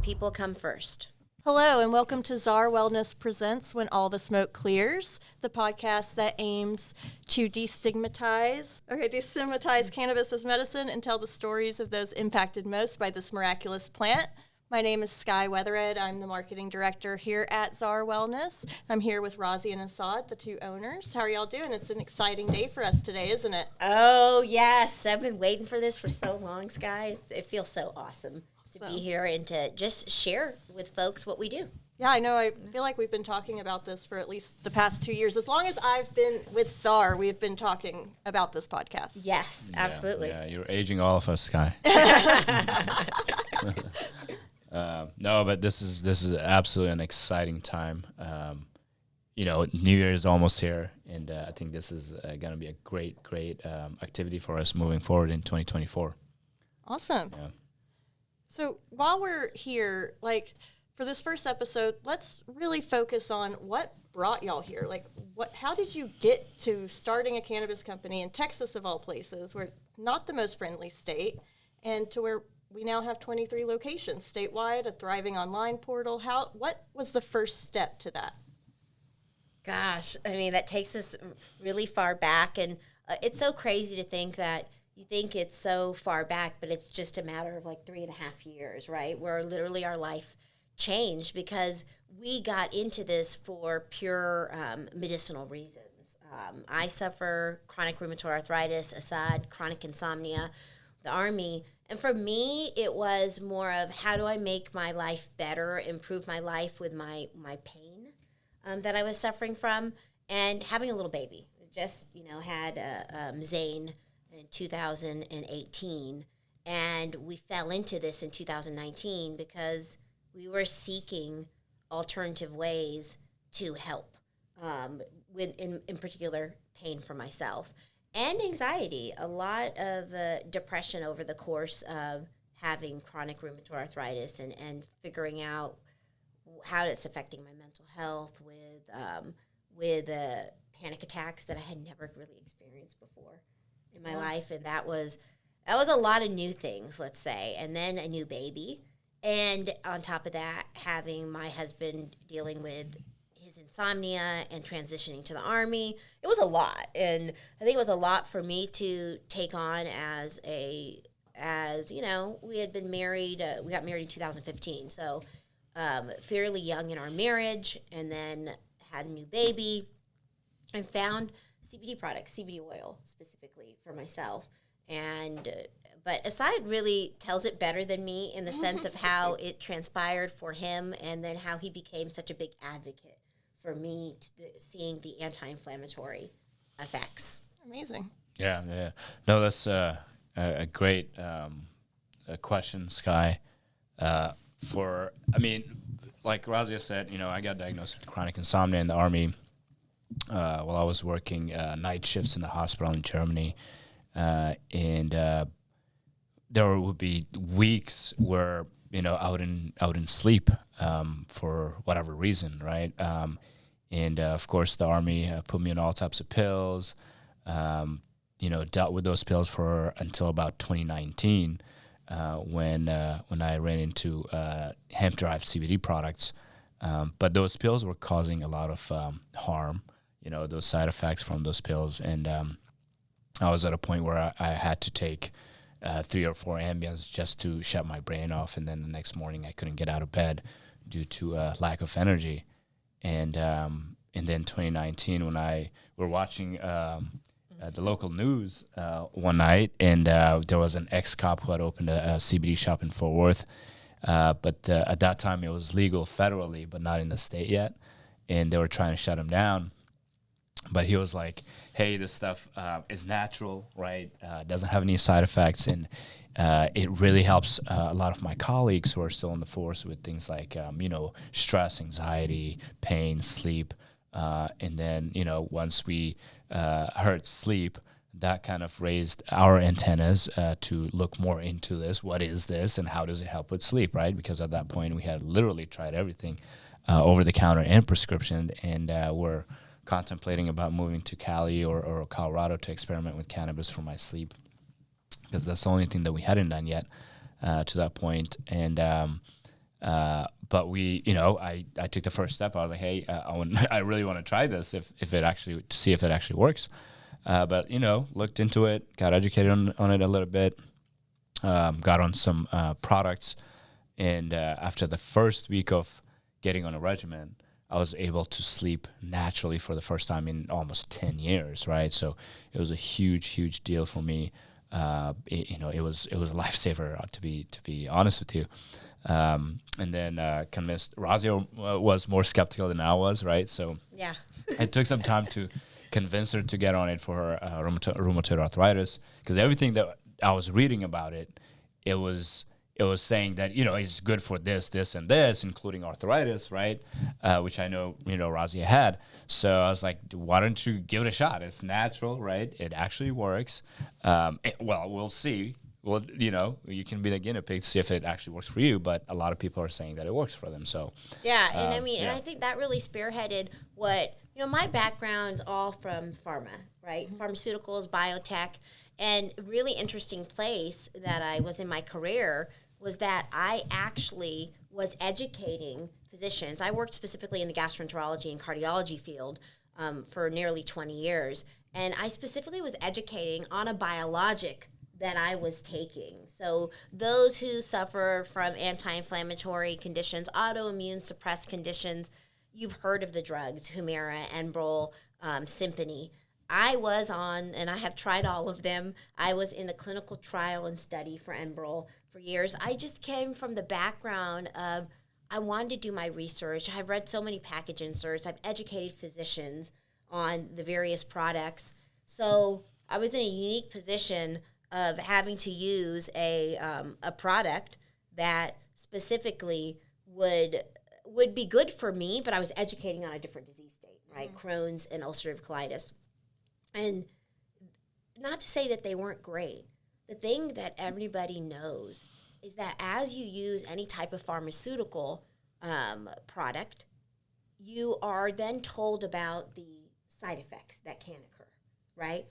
people come first. Hello, and welcome to ZAR Wellness Presents When All the Smoke Clears, the podcast that aims to destigmatize cannabis as medicine and tell the stories of those impacted most by this miraculous plant. My name is Skye. I'm the marketing director here at ZAR Wellness. I'm here with Razia and Asad, the two owners. How are y'all doing? It's an exciting day for us today, isn't it? Oh, yes. I've been waiting for this for so long, Skye. It feels so awesome to be here and to just share with folks what we do. Yeah, I know. I feel like we've been talking about this for at least the past 2 years. As long as I've been with ZAR, we've been talking about this podcast. Yes, absolutely. Yeah, you're aging all of us, Skye. No, but this is absolutely an exciting time. New Year is almost here, and I think this is going to be a great activity for us moving forward in 2024. Awesome. Yeah. So while we're here, for this first episode, let's really focus on what brought y'all here. How did you get to starting a cannabis company in Texas, of all places, where it's not the most friendly state, and to where we now have 23 locations statewide, a thriving online portal? What was the first step to that? Gosh, I mean, that takes us really far back, and it's so crazy to think that you think it's so far back, but it's just a matter of 3.5 years, right? Where literally our life changed because we got into this for pure medicinal reasons. I suffer chronic rheumatoid arthritis, Asad, chronic insomnia, the Army. And for me, it was more of how do I make my life better, improve my life with my pain that I was suffering from, and having a little baby. Just, had Zane in 2018, and we fell into this in 2019 because we were seeking alternative ways to help with, in particular, pain for myself. And anxiety, a lot of depression over the course of having chronic rheumatoid arthritis and figuring out how it's affecting my mental health with panic attacks that I had never really experienced before in my life. And that was a lot of new things, let's say, and then a new baby. And on top of that, having my husband dealing with his insomnia and transitioning to the Army, it was a lot. And I think it was a lot for me to take on as we had been married, we got married in 2015. So fairly young in our marriage, and then had a new baby and found CBD products, CBD oil specifically for myself. And but Asad really tells it better than me in the sense of how it transpired for him, and then how he became such a big advocate for me seeing the anti-inflammatory effects. Amazing. Yeah. No, that's a great question, Skye. Like Razia said, I got diagnosed with chronic insomnia in the Army while I was working night shifts in the hospital in Germany. And there would be weeks where, I wouldn't sleep for whatever reason, right? And of course, the Army put me on all types of pills, dealt with those pills until about 2019. When I ran into hemp-derived CBD products. But those pills were causing a lot of harm, those side effects from those pills. And I was at a point where I had to take 3 or 4 Ambiens just to shut my brain off. And then the next morning I couldn't get out of bed due to lack of energy. And then 2019, when I were watching the local news one night, and there was an ex-cop who had opened a CBD shop in Fort Worth. But at that time, it was legal federally, but not in the state yet. And they were trying to shut him down. But he was like, hey, this stuff is natural, right? Doesn't have any side effects. And it really helps a lot of my colleagues who are still in the force with things like, stress, anxiety, pain, sleep. And then, once we heard sleep, that kind of raised our antennas to look more into this. What is this, and how does it help with sleep, right? Because at that point, we had literally tried everything over the counter and prescription, and we're contemplating about moving to Cali or Colorado to experiment with cannabis for my sleep, because that's the only thing that we hadn't done yet to that point. And But I took the first step. I was like, hey, I really want to try this if it actually, to see if it actually works. But looked into it, got educated on it a little bit, got on some products, and after the first week of getting on a regimen, I was able to sleep naturally for the first time in almost 10 years, right? So it was a huge deal for me. It was a lifesaver, to be honest with you. And then convinced Razia was more skeptical than I was, right? So Yeah. it took some time to convince her to get on it for her rheumatoid arthritis, because everything that I was reading about it was saying that it's good for this, and this, including arthritis, right? Which I know Razia had. So I was like, why don't you give it a shot? It's natural, right? It actually works. We'll see. Well, you can be the guinea pig to see if it actually works for you, but a lot of people are saying that it works for them. So yeah, and and I think that really spearheaded what my background all from pharma, right? Mm-hmm. Pharmaceuticals, biotech, and really interesting place that I was in my career was that I actually was educating physicians. I worked specifically in the gastroenterology and cardiology field for nearly 20 years, and I specifically was educating on a biologic that I was taking. So those who suffer from anti-inflammatory conditions, autoimmune suppressed conditions, you've heard of the drugs, Humira, Enbrel, Simponi. I was on, and I have tried all of them. I was in the clinical trial and study for Enbrel for years. I just came from the background of I wanted to do my research. I've read so many package inserts. I've educated physicians on the various products. So I was in a unique position of having to use a product that specifically would be good for me, but I was educating on a different disease state, right? Mm-hmm. Crohn's and ulcerative colitis. And not to say that they weren't great. The thing that everybody knows is that as you use any type of pharmaceutical product, you are then told about the side effects that can occur, right?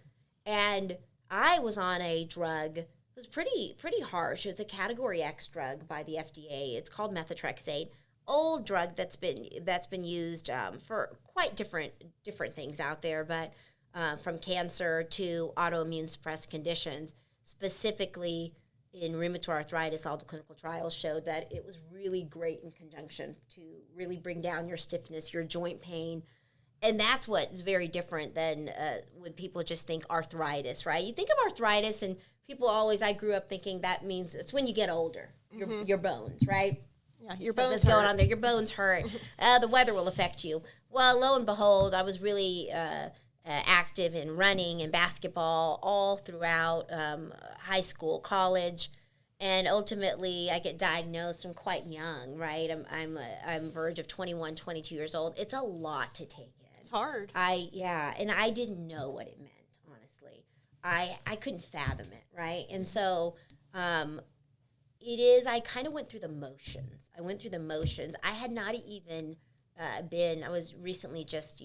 And I was on a drug, it was pretty harsh. It was a Category X drug by the FDA. It's called methotrexate. Old drug that's been used for quite different things out there, but from cancer to autoimmune suppressed conditions. Specifically in rheumatoid arthritis, all the clinical trials showed that it was really great in conjunction to really bring down your stiffness, your joint pain. And that's what's very different than when people just think arthritis, right? You think of arthritis and people always, I grew up thinking that means it's when you get older, mm-hmm. your bones, right? Yeah, your bones What's going on there? Your bones hurt. The weather will affect you. Well, lo and behold, I was really active in running and basketball all throughout high school, college, and ultimately I get diagnosed from quite young, right? I'm verge of 21, 22 years old. It's a lot to take in. It's hard. And I didn't know what it meant, honestly. I couldn't fathom it, right? And so I kind of went through the motions. I had not even I was recently just,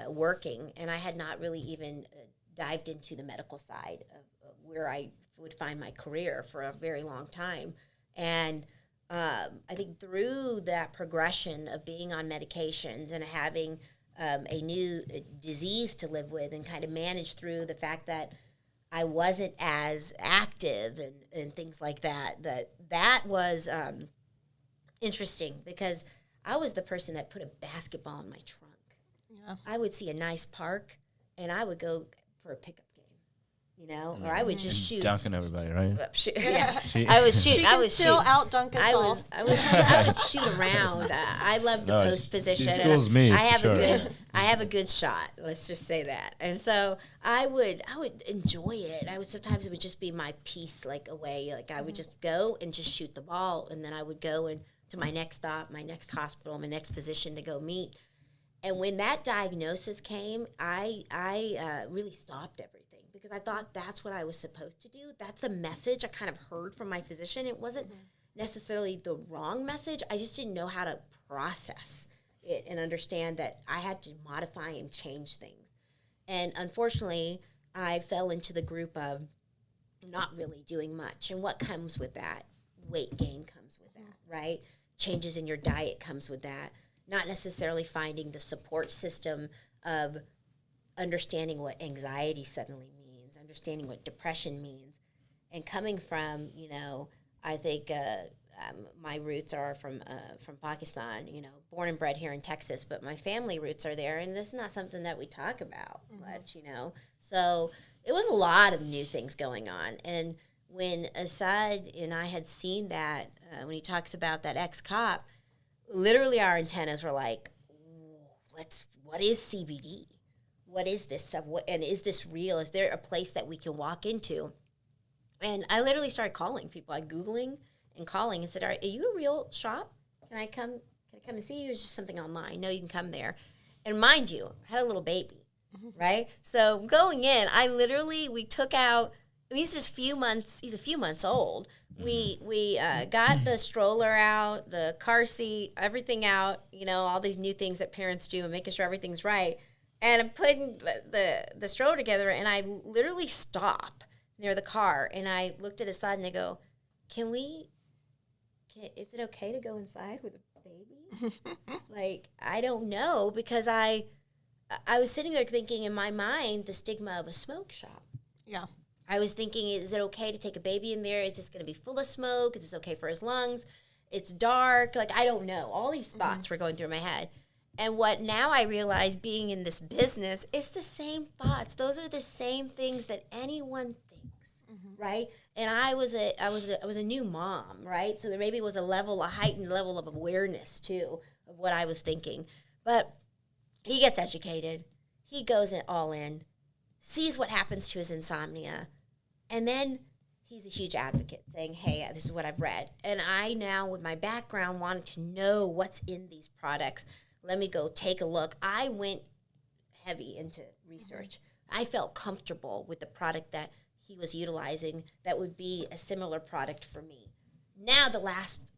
working, and I had not really even dived into the medical side of where I would find my career for a very long time. And I think through that progression of being on medications and having a new disease to live with and kind of manage through the fact that I wasn't as active and things like that was interesting, because I was the person that put a basketball in my trunk. Yeah. I would see a nice park, and I would go for a pickup game, or I would just shoot. Dunking everybody, right? Yeah, I was shoot. She can still out dunk us all. I would shoot around. I love the post position. She schools me. I have a good shot. Let's just say that. And so I would enjoy it. Sometimes it would just be my piece, like away. Like I would just go and just shoot the ball, and then I would go to my next stop, my next hospital, my next physician to go meet. And when that diagnosis came, I really stopped everything, because I thought that's what I was supposed to do. That's the message I kind of heard from my physician. It wasn't necessarily the wrong message. I just didn't know how to process it and understand that I had to modify and change things. And unfortunately, I fell into the group of not really doing much. And what comes with that? weight gain comes with that, right? Changes in your diet comes with that. Not necessarily finding the support system of understanding what anxiety suddenly means, understanding what depression means, and coming from, I think my roots are from Pakistan, born and bred here in Texas, but my family roots are there, and this is not something that we talk about much, So it was a lot of new things going on, and when Asad and I had seen that, when he talks about that ex-cop, literally our antennas were like, what is CBD? What is this stuff? And is this real? Is there a place that we can walk into? And I literally started calling people. I Googling and calling and said, are you a real shop? Can I come and see you? It's just something online. No, you can come there. And mind you, I had a little baby, right? So going in, we took out, he's just he's a few months old. We got the stroller out, the car seat, everything out, all these new things that parents do and making sure everything's right. And I'm putting the stroller together, and I literally stop near the car, and I looked at Asad and I go, is it okay to go inside with a baby? Like, I don't know, because I was sitting there thinking in my mind the stigma of a smoke shop. Yeah. I was thinking, is it okay to take a baby in there? Is this going to be full of smoke? Is this okay for his lungs? It's dark. Like, I don't know. All these thoughts were going through my head. And what now I realize, being in this business, it's the same thoughts. Those are the same things that anyone thinks, right? And I was a new mom, right? So there maybe was a heightened level of awareness too of what I was thinking. But he gets educated. He goes all in, sees what happens to his insomnia, and then he's a huge advocate, saying, hey, this is what I've read. And I now, with my background, wanted to know what's in these products. Let me go take a look. I went heavy into research. I felt comfortable with the product that he was utilizing that would be a similar product for me. Now the last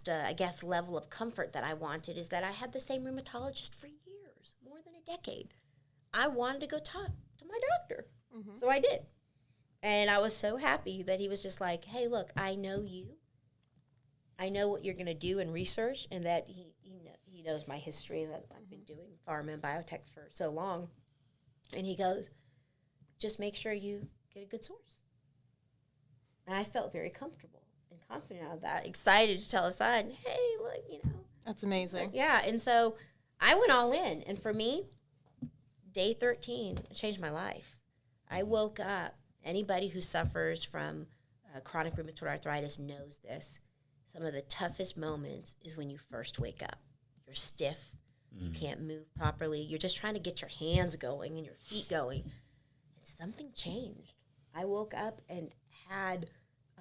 I guess, level of comfort that I wanted is that I had the same rheumatologist for years, more than a decade. I wanted to go talk to my doctor. So I did. And I was so happy that he was just like, hey, look, I know you. I know what you're going to do in research, and that he knows my history, that I've been doing pharma and biotech for so long. And he goes, just make sure you get a good source. And I felt very comfortable and confident of that, excited to tell Asad, hey, look, That's amazing. Yeah, and so I went all in. And for me, day 13 changed my life. I woke up. Anybody who suffers from chronic rheumatoid arthritis knows this. Some of the toughest moments is when you first wake up. You're stiff. You can't move properly. You're just trying to get your hands going and your feet going. And something changed. I woke up and had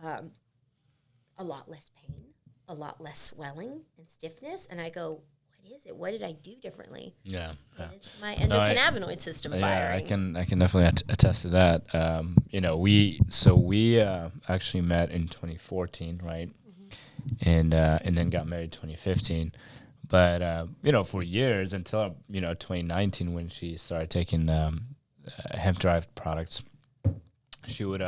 a lot less pain, a lot less swelling and stiffness. And I go, what is it? What did I do differently? Yeah. It's my endocannabinoid system firing. Yeah, I can definitely attest to that. We actually met in 2014, right? And then got married 2015. But, for years until, 2019, when she started taking hemp-derived products, she would,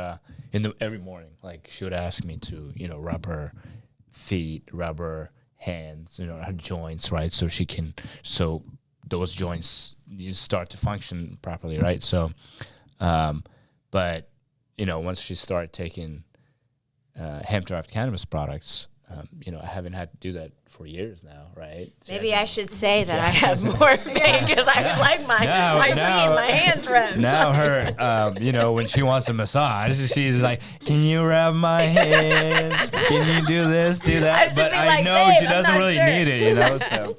every morning, she would ask me to, rub her feet, rub her hands, her joints, right? So those joints start to function properly, right? So, but, once she started taking hemp-derived cannabis products, I haven't had to do that for years now, right? So maybe I should say that I have more pain because I would like my feet and my hands rubbed. Now her, when she wants a massage, she's like, can you rub my hands? Can you do this, do that? But I know she doesn't really need it, so.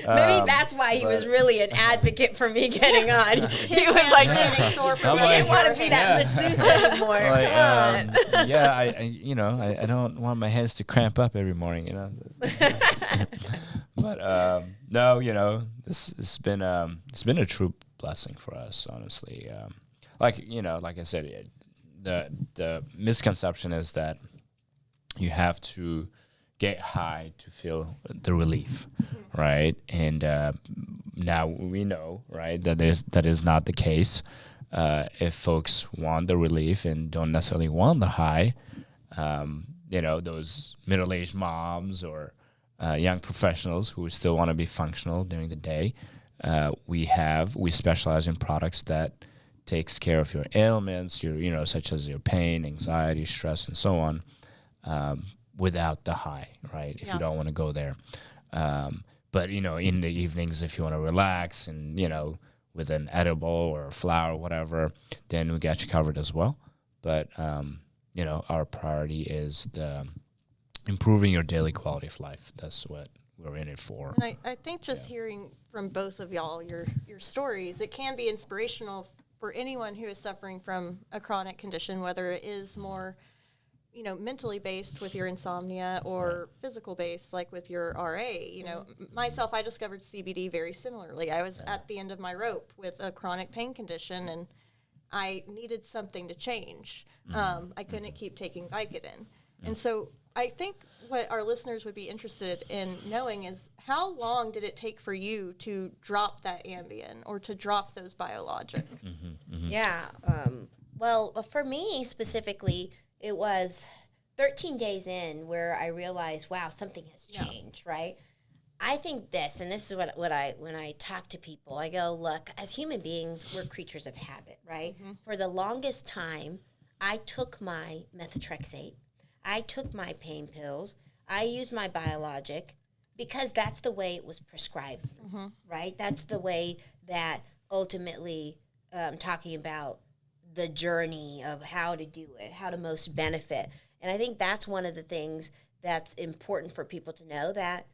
Maybe that's why he was really an advocate for me getting on. He was like, he didn't want to be that masseuse anymore. I don't want my hands to cramp up every morning, But it's been a true blessing for us, honestly. Like I said, the misconception is that you have to get high to feel the relief, right? And now we know, right, that is not the case. If folks want the relief and don't necessarily want the high, those middle-aged moms or young professionals who still want to be functional during the day. We specialize in products that takes care of your ailments, such as your pain, anxiety, stress, and so on, without the high, right? If you don't want to go there. But, in the evenings, if you want to relax and, with an edible or a flower or whatever, then we got you covered as well. But, our priority is improving your daily quality of life. That's what we're in it for. And I think just hearing from both of y'all, your stories, it can be inspirational for anyone who is suffering from a chronic condition, whether it is more mentally based with your insomnia or physical based, like with your RA. Myself, I discovered CBD very similarly. I was at the end of my rope with a chronic pain condition, and I needed something to change. I couldn't keep taking Vicodin. And so I think what our listeners would be interested in knowing is, how long did it take for you to drop that Ambien or to drop those biologics? Yeah. Well, for me specifically, it was 13 days in where I realized, wow, something has changed, right? I think this, and this is when I talk to people, I go, look, as human beings, we're creatures of habit, right? For the longest time, I took my methotrexate, I took my pain pills, I used my biologic, because that's the way it was prescribed, right? That's the way that ultimately, talking about the journey of how to do it, how to most benefit. And I think that's one of the things that's important for people to know, that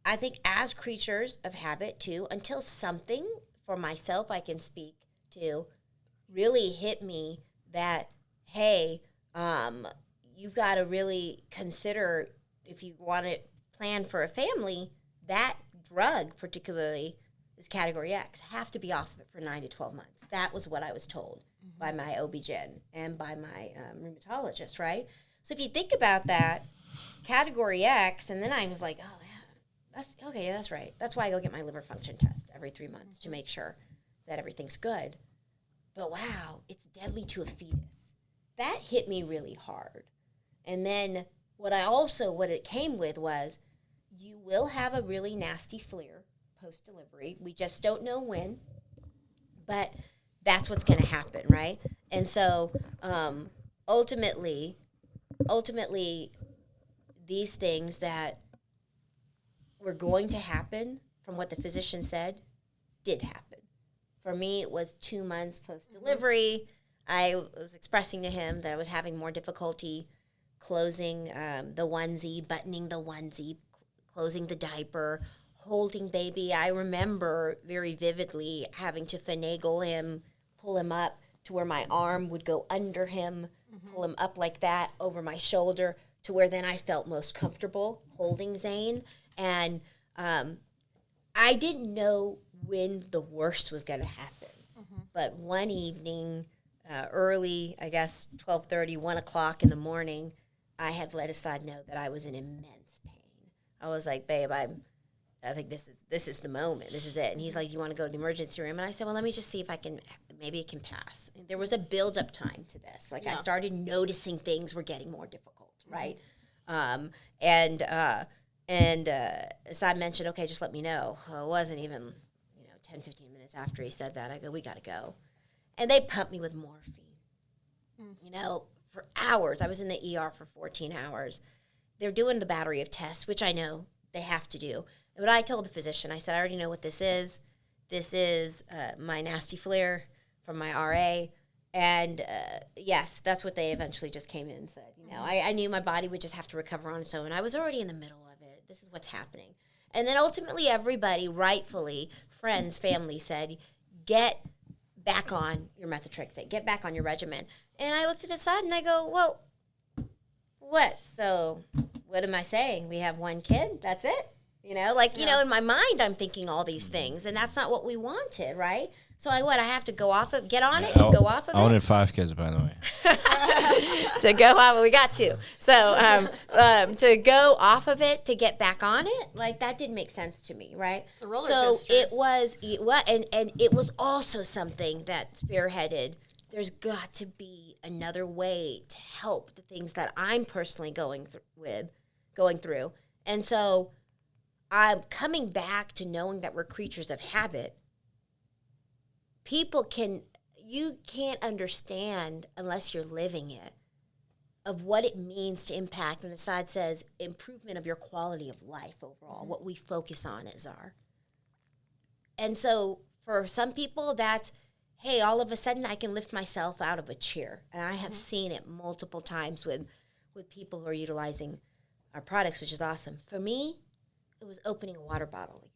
I think as creatures of habit too, until something for myself I can speak to really hit me that, hey, you've got to really consider, if you want to plan for a family, that drug particularly is Category X, have to be off of it for 9 to 12 months. That was what I was told by my OB-GYN and by my rheumatologist, right? So if you think about that, Category X, and then I was like, oh, yeah, that's right. That's why I go get my liver function test every 3 months to make sure that everything's good. But wow, it's deadly to a fetus. That hit me really hard. And then what it came with was, you will have a really nasty flare post-delivery. We just don't know when, but that's what's going to happen, right? And so ultimately, these things that were going to happen, from what the physician said, did happen. For me, it was 2 months post-delivery. I was expressing to him that I was having more difficulty closing the onesie, buttoning the onesie, closing the diaper, holding baby. I remember very vividly having to finagle him, pull him up to where my arm would go under him, pull him up like that over my shoulder, to where then I felt most comfortable holding Zane. And I didn't know when the worst was going to happen. But one evening, early, I guess 12:30, 1 o'clock in the morning, I had let Asad know that I was in immense pain. I was like, babe, I think this is the moment. This is it. And he's like, you want to go to the emergency room? And I said, well, let me just see if maybe it can pass. And there was a build-up time to this. I started noticing things were getting more difficult, right? And Asad mentioned, okay, just let me know. Well, it wasn't even 10, 15 minutes after he said that. I go, we got to go. And they pumped me with morphine, for hours. I was in the ER for 14 hours. They're doing the battery of tests, which I know they have to do. But I told the physician, I said, I already know what this is. This is my nasty flare from my RA. And yes, that's what they eventually just came in and said. I knew my body would just have to recover on its own. I was already in the middle of it. This is what's happening. And then ultimately everybody, rightfully, friends, family, said, get back on your methotrexate. Get back on your regimen. And I looked at Asad and I go, well, what? So what am I saying? We have one kid? That's it? In my mind, I'm thinking all these things, and that's not what we wanted, right? So I have to go off of, get on it, to go off of it? I wanted 5 kids, by the way. To go off, we got 2. So to go off of it, to get back on it, that didn't make sense to me, right? It's a roller so coaster. it was, and it was also something that spearheaded there's got to be another way to help the things that I'm personally going through. And so I'm coming back to knowing that we're creatures of habit. You can't understand unless you're living it, of what it means to impact, when Asad says improvement of your quality of life overall, what we focus on at ZAR. And so for some people, that's, hey, all of a sudden I can lift myself out of a chair. And I have seen it multiple times with people who are utilizing our products, which is awesome. For me, it was opening a water bottle again.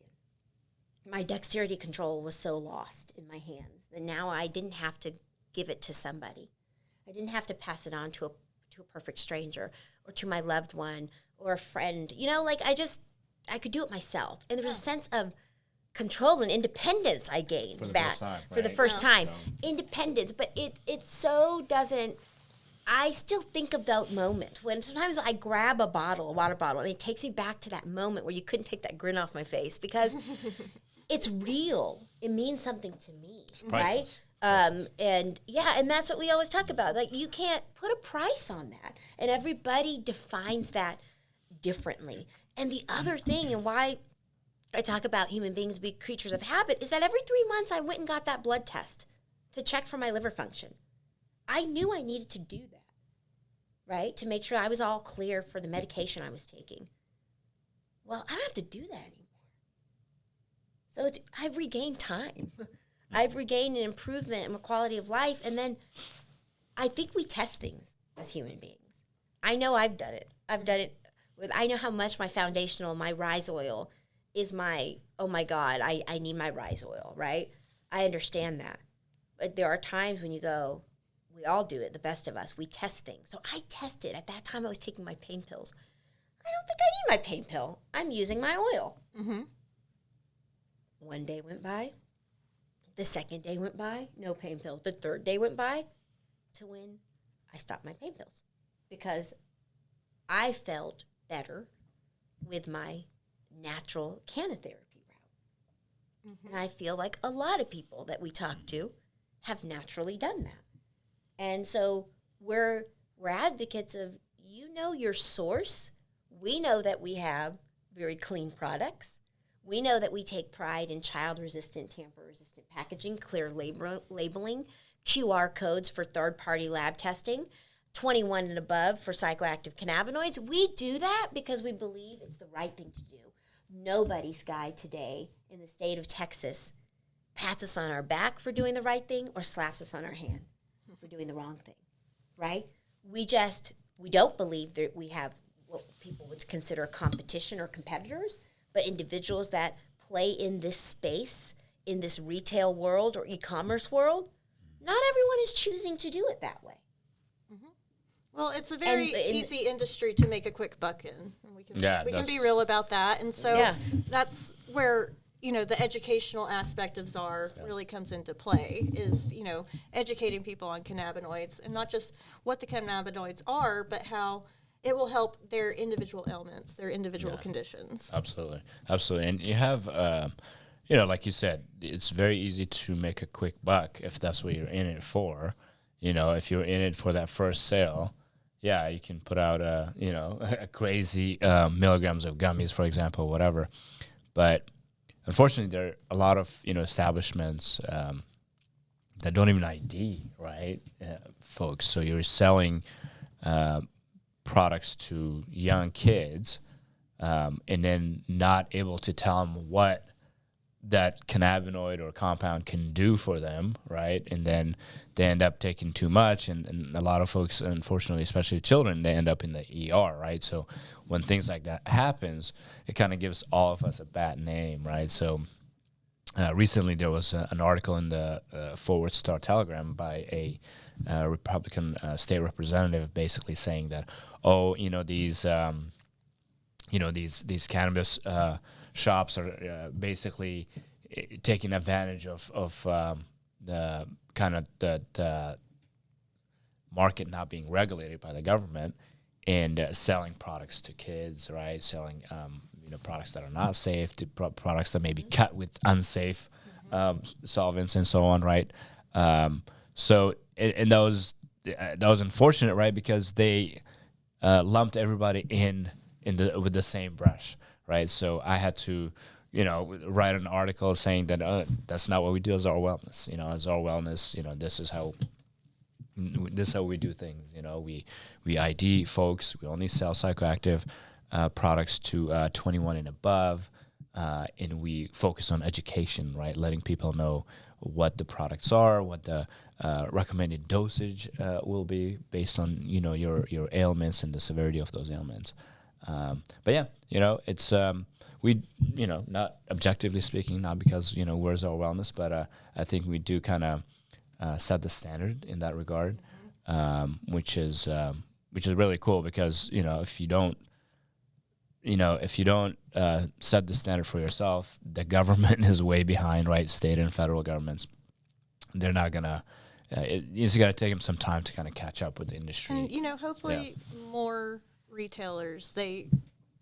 My dexterity control was so lost in my hands that now I didn't have to give it to somebody. I didn't have to pass it on to a perfect stranger or to my loved one or a friend. I could do it myself. And there was a sense of control and independence I gained for the first time. Independence, but it so doesn't. I still think of that moment when sometimes I grab a water bottle, and it takes me back to that moment where you couldn't take that grin off my face because it's real. It means something to me, right? And that's what we always talk about. Like, you can't put a price on that. And everybody defines that differently. And the other thing, and why I talk about human beings being creatures of habit, is that every 3 months I went and got that blood test to check for my liver function. I knew I needed to do that, right? To make sure I was all clear for the medication I was taking. Well, I don't have to do that anymore. So I've regained time. I've regained an improvement in my quality of life. And then I think we test things as human beings. I know I've done it. I know how much my Rise oil is oh my God, I need my Rise oil, right? I understand that. But there are times when you go, we all do it, the best of us. We test things. So I tested. At that time, I was taking my pain pills. I don't think I need my pain pill. I'm using my oil. Mm-hmm. One day went by. The second day went by, no pain pill. The third day went by to when I stopped my pain pills because I felt better with my natural canotherapy route. Mm-hmm. And I feel like a lot of people that we talk to have naturally done that. And so we're advocates of, your source. We know that we have very clean products. We know that we take pride in child-resistant, tamper-resistant packaging, clear labeling, QR codes for third-party lab testing, 21 and above for psychoactive cannabinoids. We do that because we believe it's the right thing to do. Nobody, Skye, today in the state of Texas pats us on our back for doing the right thing or slaps us on our hand for doing the wrong thing, right? We don't believe that we have what people would consider competition or competitors, but individuals that play in this space, in this retail world or e-commerce world. Not everyone is choosing to do it that way. Mm-hmm. Well, it's a very easy industry to make a quick buck in. We can be real about that. And so that's where, the educational aspect of ZAR really comes into play is, educating people on cannabinoids and not just what the cannabinoids are, but how it will help their individual ailments, their individual conditions. Absolutely. And you have, like you said, it's very easy to make a quick buck if that's what you're in it for. If you're in it for that first sale, you can put out a crazy milligrams of gummies, for example, whatever. But unfortunately, there are a lot of establishments that don't even ID, right, folks. So you're selling products to young kids, and then not able to tell them what that cannabinoid or compound can do for them, right? And then they end up taking too much, and a lot of folks, unfortunately, especially children, they end up in the ER, right? So when things like that happens, it kind of gives all of us a bad name, right? So recently there was an article in the Forward Star Telegram by a Republican state representative basically saying that, these cannabis shops are basically taking advantage of the kind of the market not being regulated by the government and selling products to kids, right? Selling products that are not safe, products that may be cut with unsafe solvents and so on, right? So and that was unfortunate, right? Because they lumped everybody with the same brush, right? So I had to, write an article saying that that's not what we do as ZAR Wellness. As ZAR Wellness, this is how we do things. We ID folks. We only sell psychoactive products to 21 and above, and we focus on education, right? Letting people know what the products are, what the recommended dosage will be based on your ailments and the severity of those ailments. But yeah, it's we not objectively speaking, not because we're ZAR Wellness, but I think we do kind of set the standard in that regard, which is really cool because if you don't set the standard for yourself, the government is way behind, right? State and federal governments, they're not gonna. It's gonna take them some time to kind of catch up with the industry. And hopefully more retailers they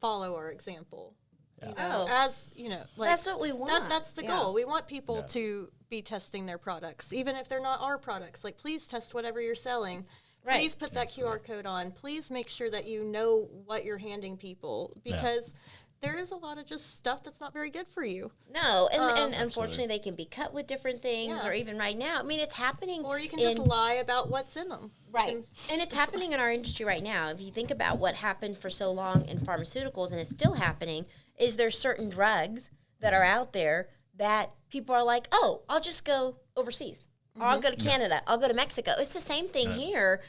follow our example. Yeah. As that's what we want. That's the goal. We want people to be testing their products, even if they're not our products. Like, please test whatever you're selling. Right. Please put that QR code on. Please make sure that you know what you're handing people, because there is a lot of just stuff that's not very good for you. No, and unfortunately they can be cut with different things, or even right now. I mean, it's happening. Or you can just lie about what's in them. Right. And it's happening in our industry right now. If you think about what happened for so long in pharmaceuticals, and it's still happening, is there's certain drugs that are out there that people are like, oh, I'll just go overseas. Or I'll go to Canada. I'll go to Mexico. It's the same thing here.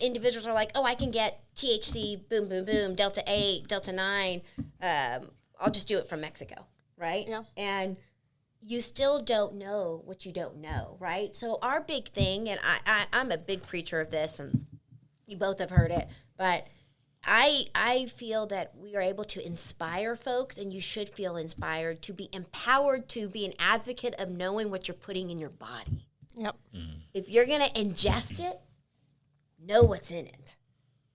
Individuals are like, oh, I can get THC, boom, boom, boom, Delta 8, Delta 9. I'll just do it from Mexico, right? Yeah. And you still don't know what you don't know, right? So our big thing, and I'm a big preacher of this, and you both have heard it, but I feel that we are able to inspire folks, and you should feel inspired to be empowered to be an advocate of knowing what you're putting in your body. Yep. If you're going to ingest it, know what's in it.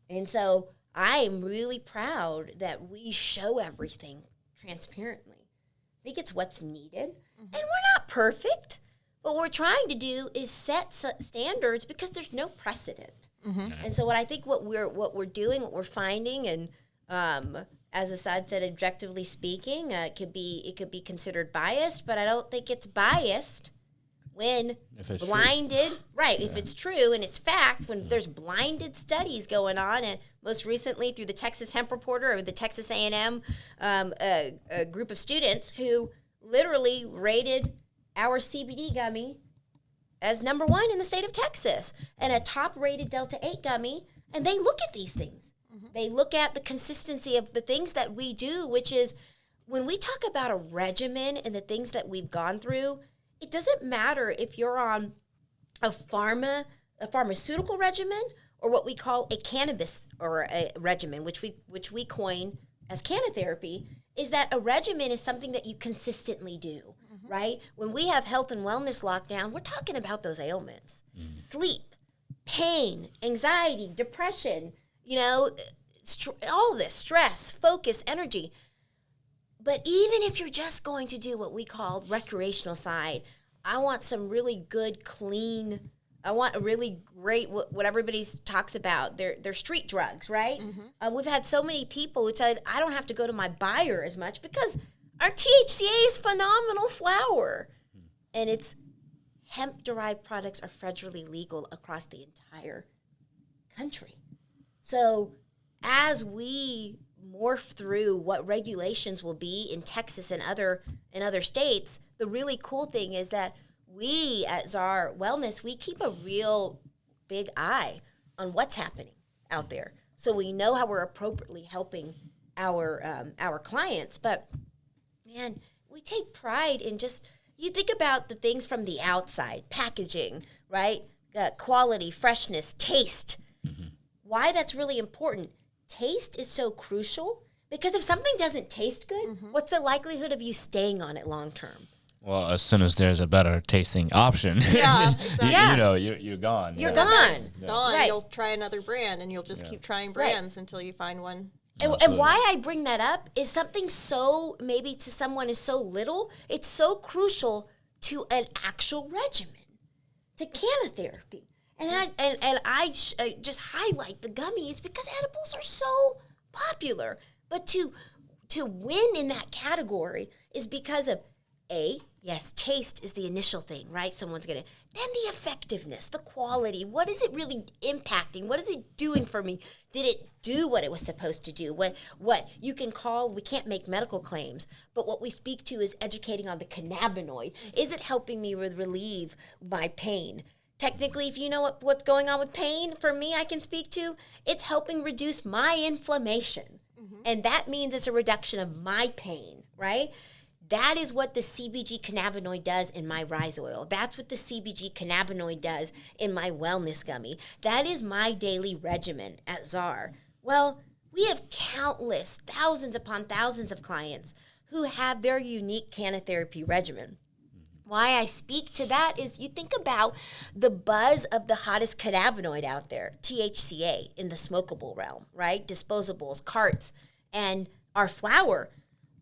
And so I am really proud that we show everything transparently. I think it's what's needed. And we're not perfect. But what we're trying to do is set standards because there's no precedent. And so what we're doing, what we're finding, and as Asad said, objectively speaking, it could be considered biased, but I don't think it's biased when blinded, right, if it's true and it's fact, when there's blinded studies going on, and most recently through the Texas Hemp Reporter or the Texas A&M, a group of students who literally rated our CBD gummy as number 1 in the state of Texas, and a top-rated Delta 8 gummy, and they look at these things. They look at the consistency of the things that we do, which is when we talk about a regimen and the things that we've gone through, it doesn't matter if you're on a pharmaceutical regimen or what we call a cannabis or a regimen, which we coin as cannatherapy, is that a regimen is something that you consistently do, right? When we have health and wellness lockdown, we're talking about those ailments. Sleep, pain, anxiety, depression, all this, stress, focus, energy. But even if you're just going to do what we call recreational side, I want some really good, clean, I want a really great, what everybody talks about, they're street drugs, right? We've had so many people who said, I don't have to go to my buyer as much because our THCA is phenomenal flower. And it's hemp-derived products are federally legal across the entire country. So as we morph through what regulations will be in Texas and other states, the really cool thing is that we at ZAR Wellness, we keep a real big eye on what's happening out there, so we know how we're appropriately helping our clients. But man, we take pride in just, you think about the things from the outside, packaging, right? Quality, freshness, taste. Why that's really important. Taste is so crucial because if something doesn't taste good, what's the likelihood of you staying on it long term? Well, as soon as there's a better tasting option, Exactly. you're gone. You're gone. Gone. Right. You'll try another brand, and you'll just keep trying brands until you find one. And why I bring that up is something so, maybe to someone is so little, it's so crucial to an actual regimen, to cannatherapy. And I just highlight the gummies because edibles are so popular. But to win in that category is because of yes, taste is the initial thing, right? Someone's gonna, then the effectiveness, the quality. What is it really impacting? What is it doing for me? Did it do what it was supposed to do? What you can call, we can't make medical claims, but what we speak to is educating on the cannabinoid. Is it helping me relieve my pain? Technically, if you know what's going on with pain, for me, I can speak to, it's helping reduce my inflammation. And that means it's a reduction of my pain, right? That is what the CBG cannabinoid does in my rice oil. That's what the CBG cannabinoid does in my wellness gummy. That is my daily regimen at ZAR. Well, we have countless, thousands upon thousands of clients who have their unique cannatherapy regimen. Why I speak to that is you think about the buzz of the hottest cannabinoid out there, THCA, in the smokable realm, right? Disposables, carts, and our flower.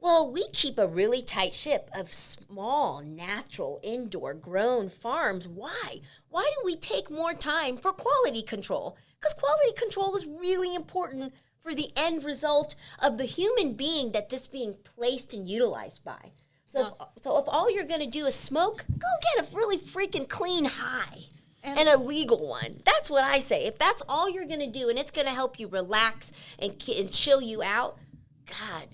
Well, we keep a really tight ship of small, natural, indoor grown farms. Why? Why do we take more time for quality control? Because quality control is really important for the end result of the human being that this being placed and utilized by. So if all you're going to do is smoke, go get a really freaking clean high and a legal one. That's what I say. If that's all you're going to do and it's going to help you relax and chill you out, God,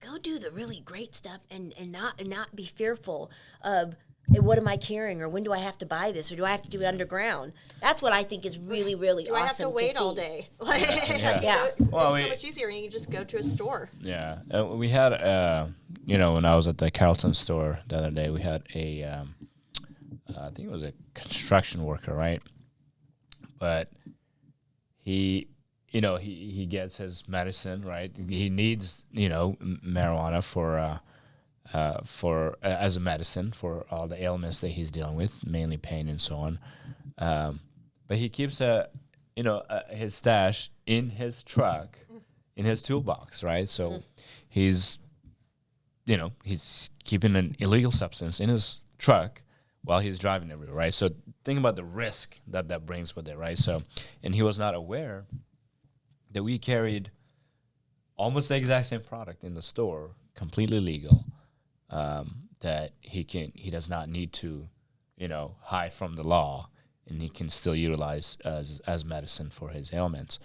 go do the really great stuff and not be fearful of what am I carrying or when do I have to buy this or do I have to do it underground? That's what I think is really, really awesome. Do I have to wait all day? It's so much easier and you can just go to a store. Yeah. We had, when I was at the Carrollton store the other day, we had I think it was a construction worker, right? But he gets his medicine, right? He needs, marijuana for as a medicine for all the ailments that he's dealing with, mainly pain and so on. But he keeps his stash in his truck, in his toolbox, right? So he's keeping an illegal substance in his truck while he's driving everywhere, right? So think about the risk that brings with it, right? So, and he was not aware that we carried almost the exact same product in the store, completely legal, that he does not need to, hide from the law, and he can still utilize as medicine for his ailments.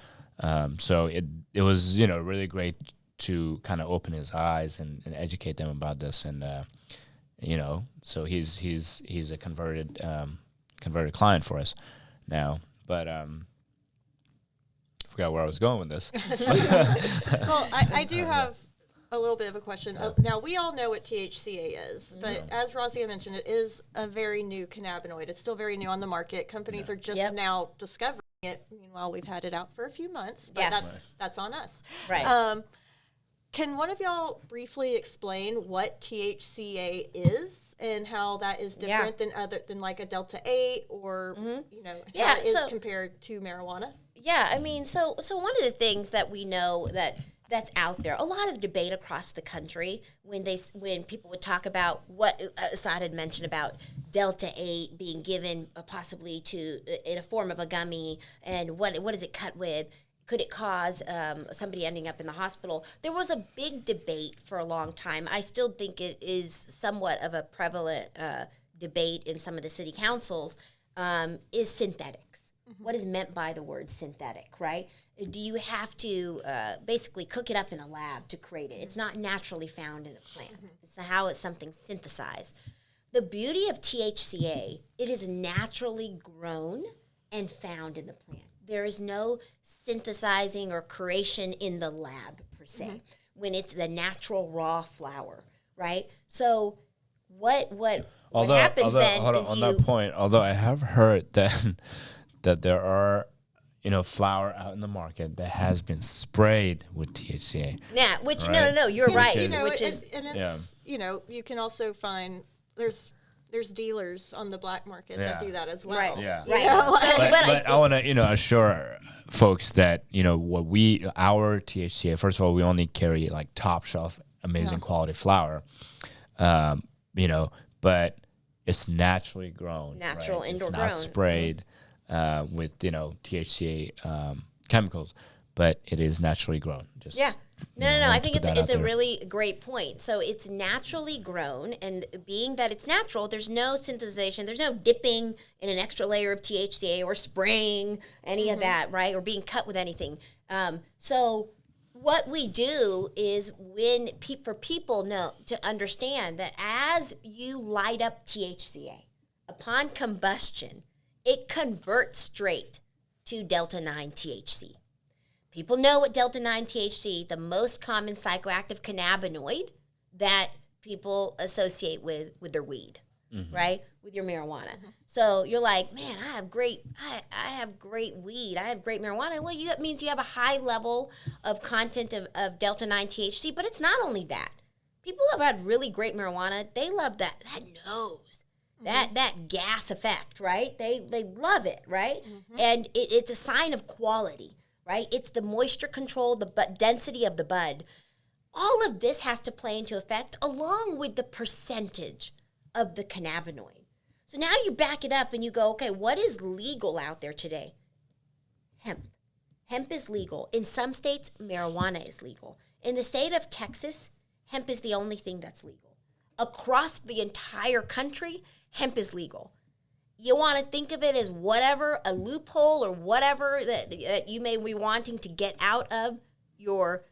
So it was, really great to kind of open his eyes and educate them about this, and so he's a converted client for us now, but forgot where I was going with this. Well, I do have a little bit of a question. Now, we all know what THCA is, but as Razia mentioned, it is a very new cannabinoid. It's still very new on the market. Companies are just now discovering it. Meanwhile, we've had it out for a few months, but that's on us. Right. Can one of y'all briefly explain what THCA is and how that is different than like a Delta 8 or how it is compared to marijuana? Yeah, I mean, so one of the things that we know that's out there, a lot of debate across the country when people would talk about what Asad had mentioned about Delta 8 being given possibly in a form of a gummy, and what is it cut with? Could it cause somebody ending up in the hospital? There was a big debate for a long time. I still think it is somewhat of a prevalent debate in some of the city councils, is synthetics. What is meant by the word synthetic, right? Do you have to basically cook it up in a lab to create it? It's not naturally found in a plant. It's how it's something synthesized. The beauty of THCA, it is naturally grown and found in the plant. There is no synthesizing or creation in the lab, per se, when it's the natural raw flower, right? So what happens then is on that point, although I have heard that there are, flour out in the market that has been sprayed with THCA. Yeah, which, right? no, you're right. You can also find, there's dealers on the black market that do that as well. Right. Yeah. Right. But I want to, assure folks that, our THCA, first of all, we only carry like top shelf, amazing quality flour, but it's naturally grown. Natural, right? indoor grown. It's not sprayed. with THCA chemicals, but it is naturally grown. Just Yeah. No. I wanted to think put that it's out a there. really great point. So it's naturally grown, and being that it's natural, there's no synthesization, there's no dipping in an extra layer of THCA or spraying any of that, right? Or being cut with anything. So what we do is when for people know to understand that as you light up THCA, upon combustion, it converts straight to delta 9 THC. People know what delta 9 THC, the most common psychoactive cannabinoid that people associate with their weed, right? With your marijuana. So you're like, man, I have great weed. I have great marijuana. Well, that means you have a high level of content of delta 9 THC, but it's not only that. People have had really great marijuana. They love that nose. That gas effect, right? They love it, right? And it's a sign of quality. Right? It's the moisture control, the density of the bud. All of this has to play into effect along with the percentage of the cannabinoid. So now you back it up and you go, okay, what is legal out there today? Hemp. Hemp is legal. In some states, marijuana is legal. In the state of Texas, hemp is the only thing that's legal. Across the entire country, hemp is legal. You want to think of it as whatever, a loophole or whatever that you may be wanting to get out of your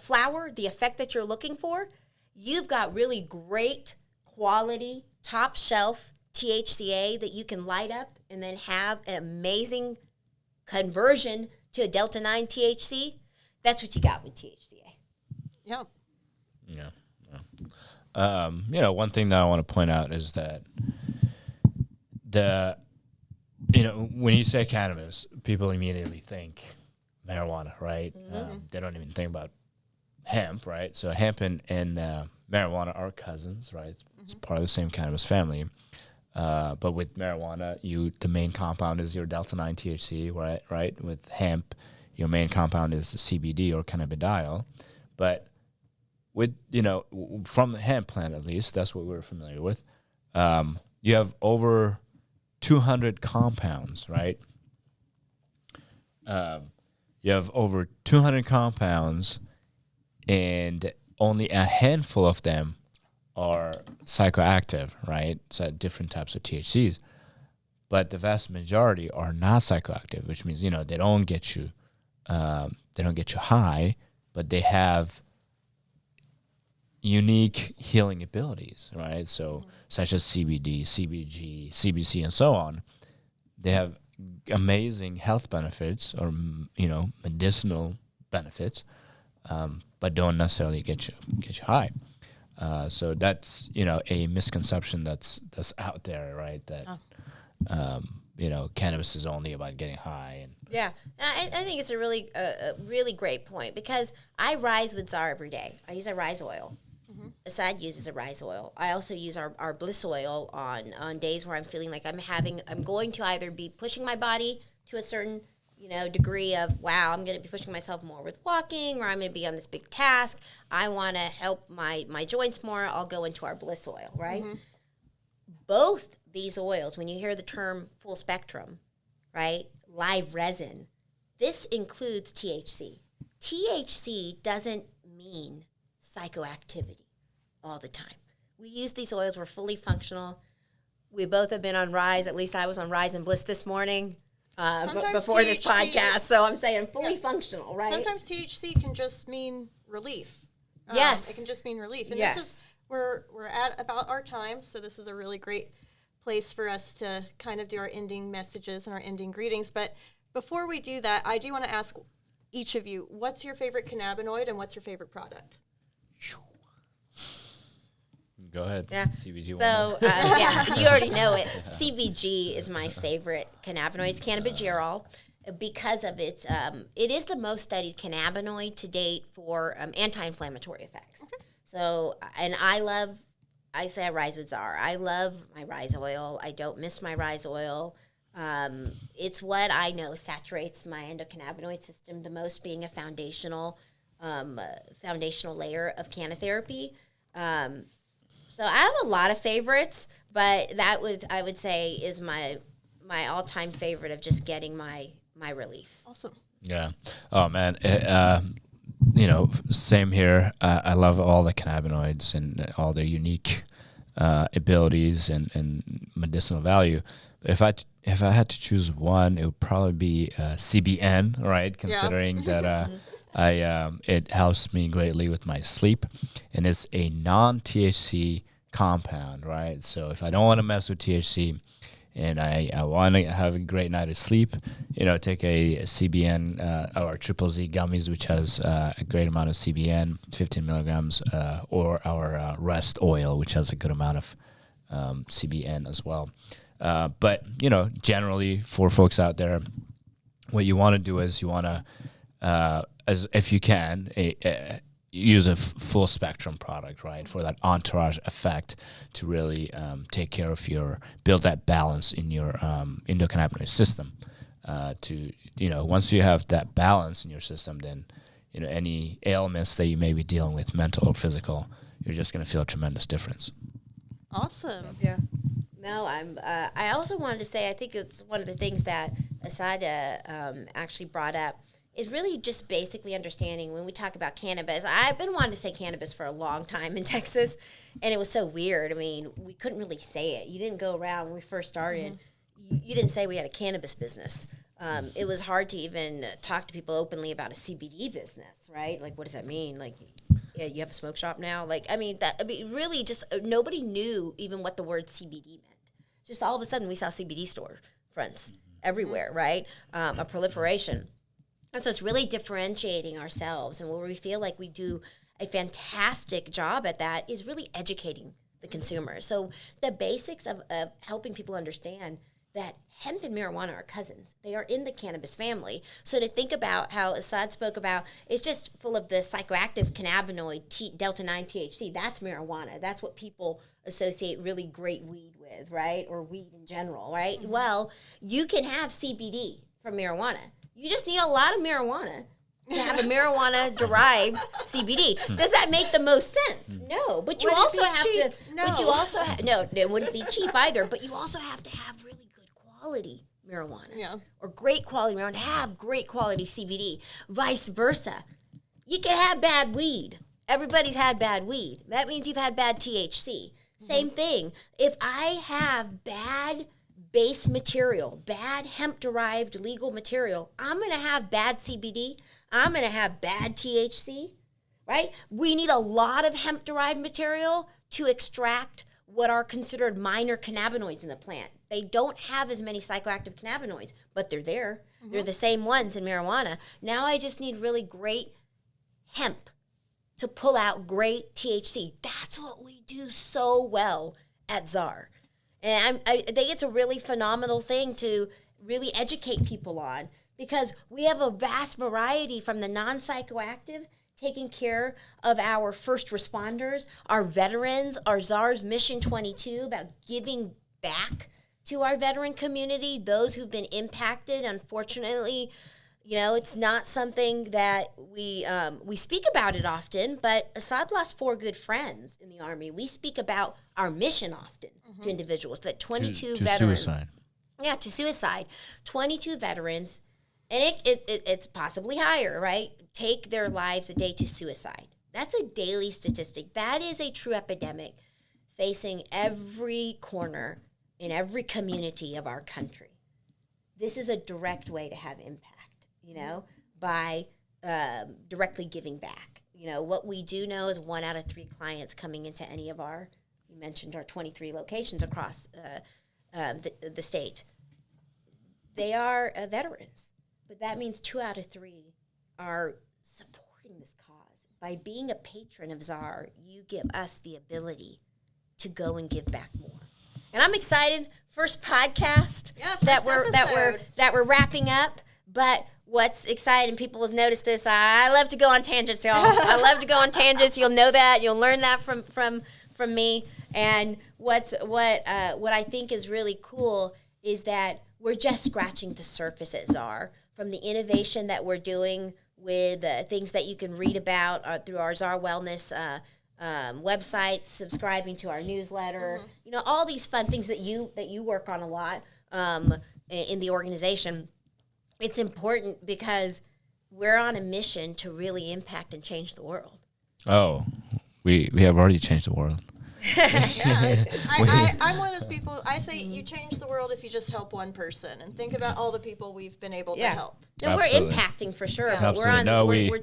flower, the effect that you're looking for. You've got really great quality, top shelf THCA that you can light up and then have an amazing conversion to a delta 9 THC. That's what you got with THCA. Yep. Yeah. One thing that I want to point out is that when you say cannabis, people immediately think marijuana, right? They don't even think about hemp, right? So hemp and marijuana are cousins, right? It's part of the same cannabis family. But with marijuana, the main compound is your delta 9 THC, right? With hemp, your main compound is the CBD or cannabidiol. But with from the hemp plant, at least that's what we're familiar with. You have over 200 compounds, right? You have over 200 compounds, and only a handful of them are psychoactive, right? So different types of THCs. But the vast majority are not psychoactive, which means, they don't get you high, but they have unique healing abilities, right? So such as CBD, CBG, CBC, and so on. They have amazing health benefits or medicinal benefits, but don't necessarily get you high. So that's a misconception that's out there, right? That cannabis is only about getting high. And Yeah, I think it's a really great point because I rise with ZAR every day. I use a rise oil. Asad uses a rise oil. I also use our bliss oil on days where I'm feeling like I'm going to either be pushing my body to a certain degree of, wow, I'm going to be pushing myself more with walking, or I'm going to be on this big task. I want to help my joints more. I'll go into our bliss oil, right? Both these oils, when you hear the term full spectrum, right, live resin, this includes THC. THC doesn't mean psychoactivity all the time. We use these oils. We're fully functional. We both have been on Rise. At least I was on Rise and Bliss this morning before this podcast. So I'm saying fully functional, right? Sometimes THC can just mean relief. Yes. It can just mean relief. And yes. This is we're at about our time, so this is a really great place for us to kind of do our ending messages and our ending greetings. But before we do that, I do want to ask each of you, what's your favorite cannabinoid and what's your favorite product? Go ahead. Yeah. CBG. So, you already know it. CBG is my favorite cannabinoid. It's cannabigerol because of its, it is the most studied cannabinoid to date for anti-inflammatory effects. Okay. So, and I rise with ZAR. I love my rise oil. I don't miss my rise oil. It's what I know saturates my endocannabinoid system the most, being a foundational layer of cannatherapy. So I have a lot of favorites, but I would say is my my all-time favorite of just getting my relief. Awesome. Yeah. Oh man. Same here. I love all the cannabinoids and all their unique abilities and medicinal value. If I had to choose one, it would probably be CBN, right? Considering that it helps me greatly with my sleep, and it's a non-THC compound, right? So if I don't want to mess with THC, and I want to have a great night of sleep, take a CBN or Triple Z gummies, which has a great amount of CBN, 15 milligrams, or our rest oil, which has a good amount of CBN as well. But generally for folks out there, what you want to do is you want to, if you can, use a full spectrum product, right, for that entourage effect to really take care of build that balance in your endocannabinoid system. Once you have that balance in your system, then any ailments that you may be dealing with, mental or physical, you're just going to feel a tremendous difference. Awesome. Yeah. No, I also wanted to say, I think it's one of the things that Asad actually brought up is really just basically understanding when we talk about cannabis. I've been wanting to say cannabis for a long time in Texas, and it was so weird. I mean, we couldn't really say it. You didn't go around when we first started. You didn't say we had a cannabis business. It was hard to even talk to people openly about a CBD business, right? Like, what does that mean? Like, yeah, you have a smoke shop now? Like, really just nobody knew even what the word CBD meant. Just all of a sudden we saw CBD store fronts everywhere, right? A proliferation. And so it's really differentiating ourselves, and where we feel like we do a fantastic job at that is really educating the consumer. So the basics of helping people understand that hemp and marijuana are cousins. They are in the cannabis family. So to think about how Asad spoke about, it's just full of the psychoactive cannabinoid delta-9 THC. That's marijuana. That's what people associate really great weed with, right? Or weed in general, right? Mm-hmm. Well, you can have CBD from marijuana. You just need a lot of marijuana to have a marijuana-derived CBD. Does that make the most sense? No, but you also have to. No. But you also no, it wouldn't be cheap either. But you also have to have really good quality marijuana, or great quality marijuana to have great quality CBD. Vice versa, you can have bad weed. Everybody's had bad weed. That means you've had bad THC. Same thing. If I have bad base material, bad hemp-derived legal material, I'm going to have bad CBD. I'm going to have bad THC, right? We need a lot of hemp-derived material to extract what are considered minor cannabinoids in the plant. They don't have as many psychoactive cannabinoids, but they're there. Mm-hmm. They're the same ones in marijuana. Now I just need really great hemp to pull out great THC. That's what we do so well at ZAR. And I think it's a really phenomenal thing to really educate people on, because we have a vast variety from the non-psychoactive, taking care of our first responders, our veterans, our ZAR's Mission 22 about giving back to our veteran community, those who've been impacted. Unfortunately, it's not something that we speak about it often, but Asad lost 4 good friends in the Army. We speak about our mission often to individuals, that 22 veterans. To suicide. Yeah, to suicide. 22 veterans, and it's possibly higher, right? Take their lives a day to suicide. That's a daily statistic. That is a true epidemic facing every corner in every community of our country. This is a direct way to have impact, by directly giving back. What we do know is 1 out of 3 clients coming into any of you mentioned our 23 locations across the state. They are veterans, but that means 2 out of 3 are supporting this cause. By being a patron of ZAR, you give us the ability to go and give back more. And I'm excited. First podcast that we're wrapping up. But what's exciting, people will notice this. I love to go on tangents, y'all. I love to go on tangents. You'll know that. You'll learn that from me. And what I think is really cool is that we're just scratching the surface at ZAR, from the innovation that we're doing with things that you can read about through our ZAR Wellness website, subscribing to our newsletter, all these fun things that you work on a lot, in the organization, it's important because we're on a mission to really impact and change the world. Oh, we have already changed the world. I'm one of those people. I say you change the world if you just help one person, and think about all the people we've been able to help. No, Absolutely. we're impacting for sure, but Absolutely. we're on. No, we're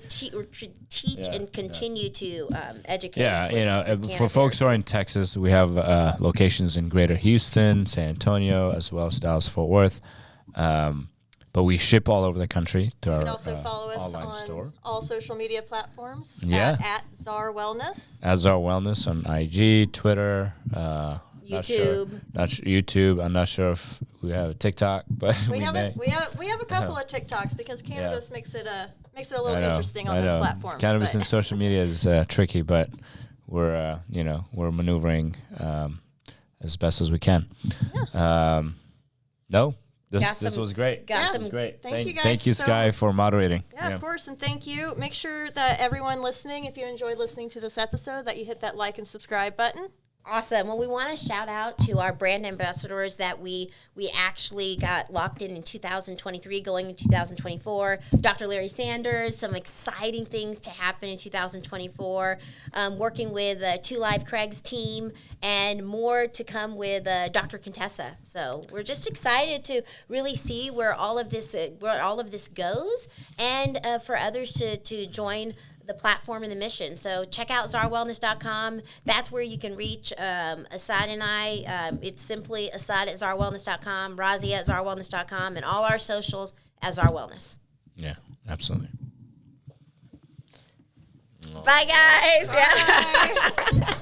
teach and continue to educate. For folks who are in Texas, we have locations in Greater Houston, San Antonio, as well as Dallas Fort Worth. But we ship all over the country to You our can also follow us online on store. all social media platforms. Yeah. At ZAR Wellness. At ZAR Wellness on IG, Twitter, YouTube. YouTube. I'm not sure if we have a TikTok, but We may. have a couple of TikToks because cannabis makes it a little interesting on those platforms. Cannabis but. and social media is tricky, but we're we're maneuvering as best as we can. Yeah. This was great. This was great. Thank you guys Thank you, so- Skye, for moderating. Yeah, of course, and thank you. Make sure that everyone listening, if you enjoyed listening to this episode, that you hit that like and subscribe button. Awesome. Well, we want to shout out to our brand ambassadors that we actually got locked in 2023, going in 2024. Dr. Larry Sanders, some exciting things to happen in 2024. Working with Two Live Craig's team, and more to come with Dr. Contessa. So we're just excited to really see where all of this goes, and for others to join the platform and the mission. So check out ZARWellness.com. That's where you can reach Asad and I. It's simply Asad at ZARWellness.com, Razia at ZARWellness.com, and all our socials at ZAR Wellness. Yeah, absolutely. Bye, guys. Bye. Yeah.